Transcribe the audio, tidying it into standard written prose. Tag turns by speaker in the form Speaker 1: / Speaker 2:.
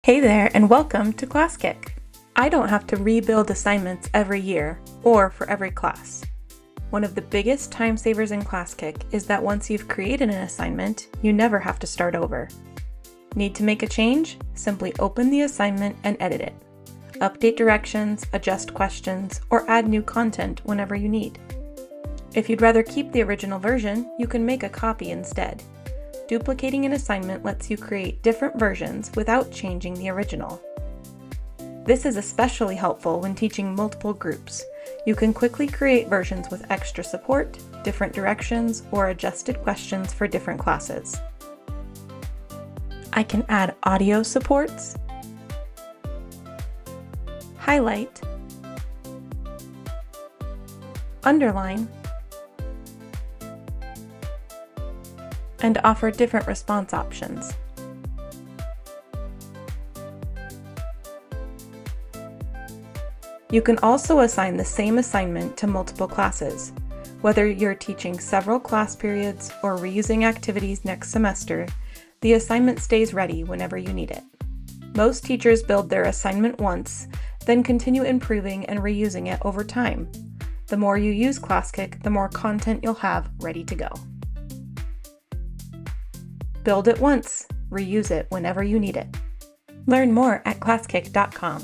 Speaker 1: Hey there, and welcome to Classkick. I don't have to rebuild assignments every year or for every class. One of the biggest time savers in Classkick is that once you've created an assignment, you never have to start over. Need to make a change? Simply open the assignment and edit it. Update directions, adjust questions, or add new content whenever you need. If you'd rather keep the original version, you can make a copy instead. Duplicating an assignment lets you create different versions without changing the original. This is especially helpful when teaching multiple groups. You can quickly create versions with extra support, different directions, or adjusted questions for different classes. I can add audio supports, highlight, underline, and offer different response options. You can also assign the same assignment to multiple classes. Whether you're teaching several class periods or reusing activities next semester, the assignment stays ready whenever you need it. Most teachers build their assignment once, then continue improving and reusing it over time. The more you use Classkick, the more content you'll have ready to go. Build it once, reuse it whenever you need it. Learn more at classkick.com.